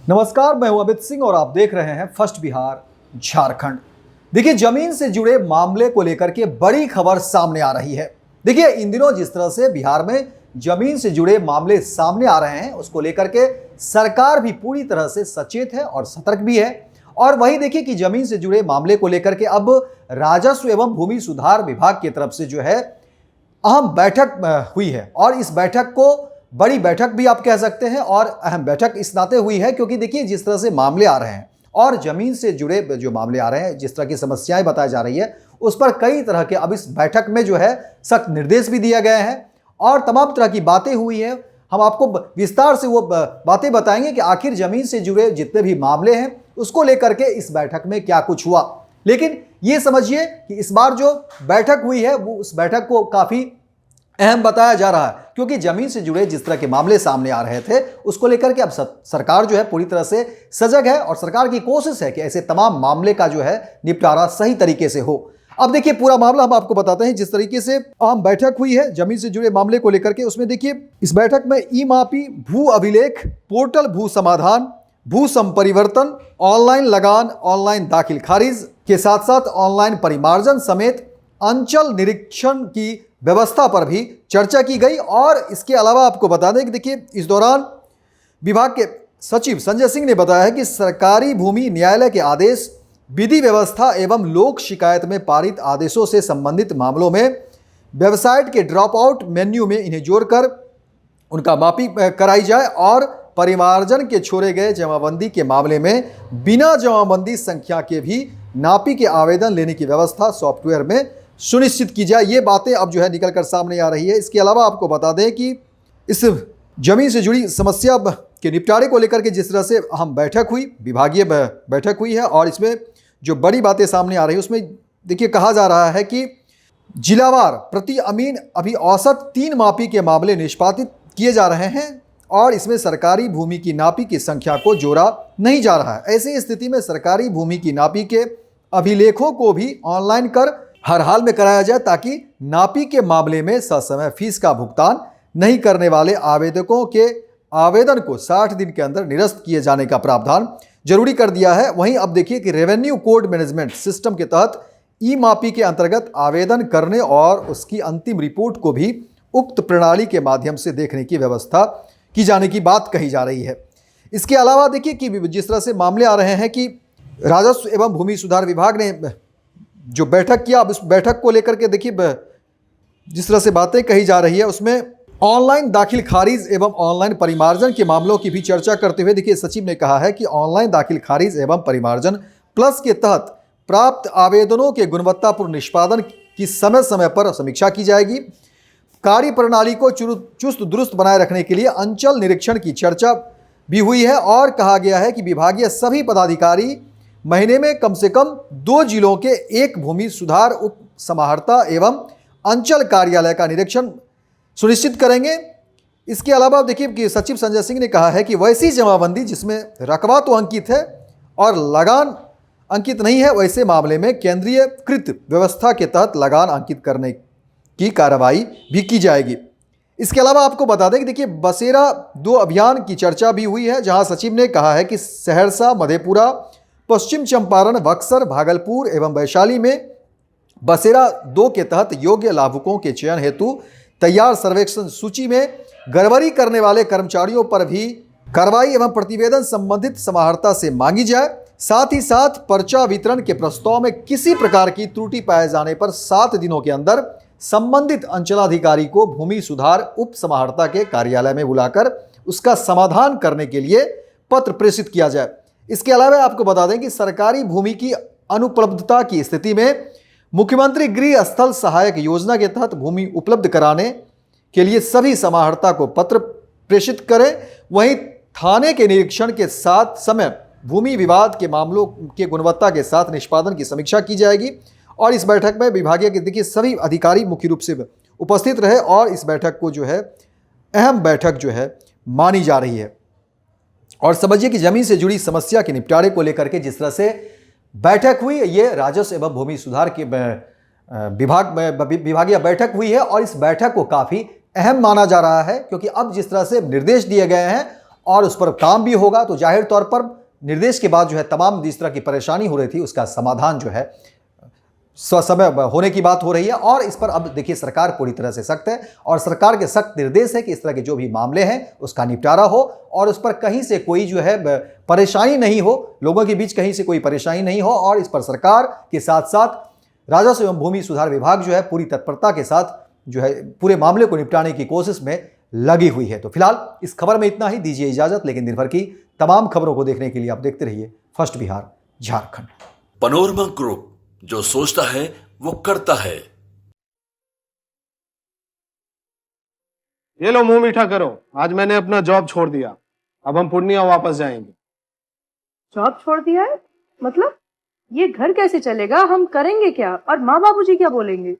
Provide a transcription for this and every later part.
नमस्कार, मैं हूं अमित सिंह और आप देख रहे हैं फर्स्ट बिहार झारखंड। देखिए, जमीन से जुड़े मामले को लेकर के बड़ी खबर सामने आ रही है। देखिए, इन दिनों जिस तरह से बिहार में जमीन से जुड़े मामले सामने आ रहे हैं, उसको लेकर के सरकार भी पूरी तरह से सचेत है और सतर्क भी है। और वही देखिए कि जमीन से जुड़े मामले को लेकर के अब राजस्व एवं भूमि सुधार विभाग की तरफ से जो है अहम बैठक हुई है। और इस बैठक को बड़ी बैठक भी आप कह सकते हैं, और अहम बैठक इस नाते हुई है क्योंकि देखिए जिस तरह से मामले आ रहे हैं और जमीन से जुड़े जो मामले आ रहे हैं, जिस तरह की समस्याएं बताई जा रही है, उस पर कई तरह के अब इस बैठक में जो है सख्त निर्देश भी दिए गए हैं और तमाम तरह की बातें हुई हैं। हम आपको विस्तार से वो बातें बताएंगे कि आखिर जमीन से जुड़े जितने भी मामले हैं उसको लेकर के इस बैठक में क्या कुछ हुआ। लेकिन ये समझिए कि इस बार जो बैठक हुई है वो उस बैठक को काफी अहम बताया जा रहा है, क्योंकि जमीन से जुड़े जिस तरह के मामले सामने आ रहे थे उसको लेकर के अब सरकार जो है पूरी तरह से सजग है और सरकार की कोशिश है कि ऐसे तमाम मामले का जो है निपटारा सही तरीके से हो। अब देखिए, पूरा मामला हम आपको बताते हैं। जिस तरीके से अहम बैठक हुई है जमीन से जुड़े मामले को लेकर के, उसमें देखिए इस बैठक में ई मापी, भू अभिलेख पोर्टल, भू समाधान, भू संपरिवर्तन, ऑनलाइन लगान, ऑनलाइन दाखिल खारिज के साथ साथ ऑनलाइन परिमार्जन समेत अंचल निरीक्षण की व्यवस्था पर भी चर्चा की गई। और इसके अलावा आपको बता दें कि देखिए इस दौरान विभाग के सचिव संजय सिंह ने बताया है कि सरकारी भूमि न्यायालय के आदेश, विधि व्यवस्था एवं लोक शिकायत में पारित आदेशों से संबंधित मामलों में वेबसाइट के ड्रॉप आउट मेन्यू में इन्हें जोड़कर उनका मापी कराई जाए और परिमार्जन के छोड़े गए जमाबंदी के मामले में बिना जमाबंदी संख्या के भी नापी के आवेदन लेने की व्यवस्था सॉफ्टवेयर में सुनिश्चित की जाए। ये बातें अब जो है निकल कर सामने आ रही है। इसके अलावा आपको बता दें कि इस जमीन से जुड़ी समस्या के निपटारे को लेकर के जिस तरह से अहम बैठक हुई, विभागीय बैठक हुई है, और इसमें जो बड़ी बातें सामने आ रही है उसमें देखिए कहा जा रहा है कि जिलावार प्रति अमीन अभी औसत 3 मापी के मामले निष्पादित किए जा रहे हैं और इसमें सरकारी भूमि की नापी की संख्या को जोड़ा नहीं जा रहा है। ऐसी स्थिति में सरकारी भूमि की नापी के अभिलेखों को भी ऑनलाइन कर हर हाल में कराया जाए, ताकि नापी के मामले में ससमय फीस का भुगतान नहीं करने वाले आवेदकों के आवेदन को 60 दिन के अंदर निरस्त किए जाने का प्रावधान जरूरी कर दिया है। वहीं अब देखिए कि रेवेन्यू कोड मैनेजमेंट सिस्टम के तहत ई मापी के अंतर्गत आवेदन करने और उसकी अंतिम रिपोर्ट को भी उक्त प्रणाली के माध्यम से देखने की व्यवस्था की जाने की बात कही जा रही है। इसके अलावा देखिए कि जिस तरह से मामले आ रहे हैं कि राजस्व एवं भूमि सुधार विभाग ने जो बैठक किया, अब उस बैठक को लेकर के देखिए जिस तरह से बातें कही जा रही है उसमें ऑनलाइन दाखिल खारिज एवं ऑनलाइन परिमार्जन के मामलों की भी चर्चा करते हुए देखिए सचिव ने कहा है कि ऑनलाइन दाखिल खारिज एवं परिमार्जन प्लस के तहत प्राप्त आवेदनों के गुणवत्तापूर्ण निष्पादन की समय समय पर समीक्षा की जाएगी। कार्य प्रणाली को चुस्त दुरुस्त बनाए रखने के लिए अंचल निरीक्षण की चर्चा भी हुई है और कहा गया है कि विभागीय सभी पदाधिकारी महीने में कम से कम 2 जिलों के एक भूमि सुधार उप समाहर्ता एवं अंचल कार्यालय का निरीक्षण सुनिश्चित करेंगे। इसके अलावा देखिए कि सचिव संजय सिंह ने कहा है कि वैसी जमाबंदी जिसमें रकबा तो अंकित है और लगान अंकित नहीं है, वैसे मामले में केंद्रीयकृत व्यवस्था के तहत लगान अंकित करने की कार्रवाई भी की जाएगी। इसके अलावा आपको बता दें कि देखिए बसेरा 2 अभियान की चर्चा भी हुई है, जहां सचिव ने कहा है कि सहरसा, मधेपुरा, पश्चिम चंपारण, बक्सर, भागलपुर एवं वैशाली में बसेरा 2 के तहत योग्य लाभुकों के चयन हेतु तैयार सर्वेक्षण सूची में गड़बड़ी करने वाले कर्मचारियों पर भी कार्रवाई एवं प्रतिवेदन संबंधित समाहर्ता से मांगी जाए। साथ ही साथ पर्चा वितरण के प्रस्ताव में किसी प्रकार की त्रुटि पाए जाने पर 7 दिनों के अंदर संबंधित अंचलाधिकारी को भूमि सुधार उप समाहर्ता के कार्यालय में बुलाकर उसका समाधान करने के लिए पत्र प्रेषित किया जाए। इसके अलावा आपको बता दें कि सरकारी भूमि की अनुपलब्धता की स्थिति में मुख्यमंत्री गृह स्थल सहायक योजना के तहत भूमि उपलब्ध कराने के लिए सभी समाहर्ता को पत्र प्रेषित करें। वहीं थाने के निरीक्षण के साथ समय भूमि विवाद के मामलों के गुणवत्ता के साथ निष्पादन की समीक्षा की जाएगी। और इस बैठक में विभागीय के देखिए सभी अधिकारी मुख्य रूप से उपस्थित रहे और इस बैठक को जो है अहम बैठक जो है मानी जा रही है। और समझिए कि जमीन से जुड़ी समस्या के निपटारे को लेकर के जिस तरह से बैठक हुई, ये राजस्व एवं भूमि सुधार के विभागीय बैठक हुई है और इस बैठक को काफ़ी अहम माना जा रहा है, क्योंकि अब जिस तरह से निर्देश दिए गए हैं और उस पर काम भी होगा, तो जाहिर तौर पर निर्देश के बाद जो है तमाम जिस तरह की परेशानी हो रही थी उसका समाधान जो है समय होने की बात हो रही है। और इस पर अब देखिए सरकार पूरी तरह से सख्त है और सरकार के सख्त निर्देश है कि इस तरह के जो भी मामले हैं उसका निपटारा हो और उस पर कहीं से कोई जो है परेशानी नहीं हो, लोगों के बीच कहीं से कोई परेशानी नहीं हो। और इस पर सरकार के साथ साथ राजस्व एवं भूमि सुधार विभाग जो है पूरी तत्परता के साथ जो है पूरे मामले को निपटाने की कोशिश में लगी हुई है। तो फिलहाल इस खबर में इतना ही, दीजिए इजाजत, लेकिन दिन भर की तमाम खबरों को देखने के लिए आप देखते रहिए first Bihar Jharkhand. Panorama group, जो सोचता है वो करता है। ये लो मुंह मीठा करो, आज मैंने अपना जॉब छोड़ दिया, अब हम पूर्णिया वापस जाएंगे। जॉब छोड़ दिया है? मतलब ये घर कैसे चलेगा, हम करेंगे क्या और माँ बाबूजी क्या बोलेंगे?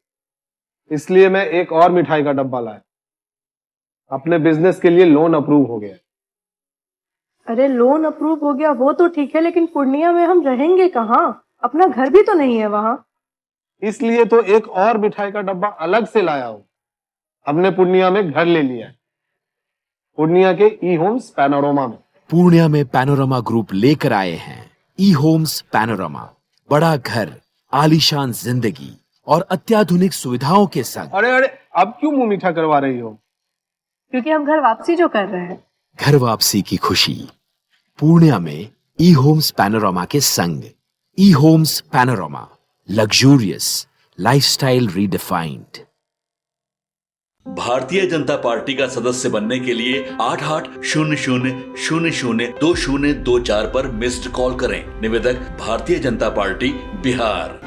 इसलिए मैं एक और मिठाई का डब्बा लाया, अपने बिजनेस के लिए लोन अप्रूव हो गया। अरे लोन अप्रूव हो गया वो तो ठीक है, लेकिन पूर्णिया में हम रहेंगे कहाँ? अपना घर भी तो नहीं है वहां। इसलिए तो एक और मिठाई का डब्बा अलग से लाया हूं। हमने पूर्णिया में घर ले लिया है, पूर्णिया के ई होम्स पैनोरमा में। पूर्णिया में पैनोरमा ग्रुप लेकर आए हैं ई होम्स पैनोरमा, बड़ा घर, आलीशान जिंदगी और अत्याधुनिक सुविधाओं के संग। अरे अब क्यों मुंह मीठा करवा रही हो? क्योंकि हम घर वापसी जो कर रहे हैं। घर वापसी की खुशी पूर्णिया में ई होम्स पैनोरमा के संग। E homes panorama, luxurious lifestyle redefined. Bharatiya Janata party का सदस्य बनने के लिए 8800002024 पर मिस्ड कॉल करें। निवेदक भारतीय जनता पार्टी बिहार।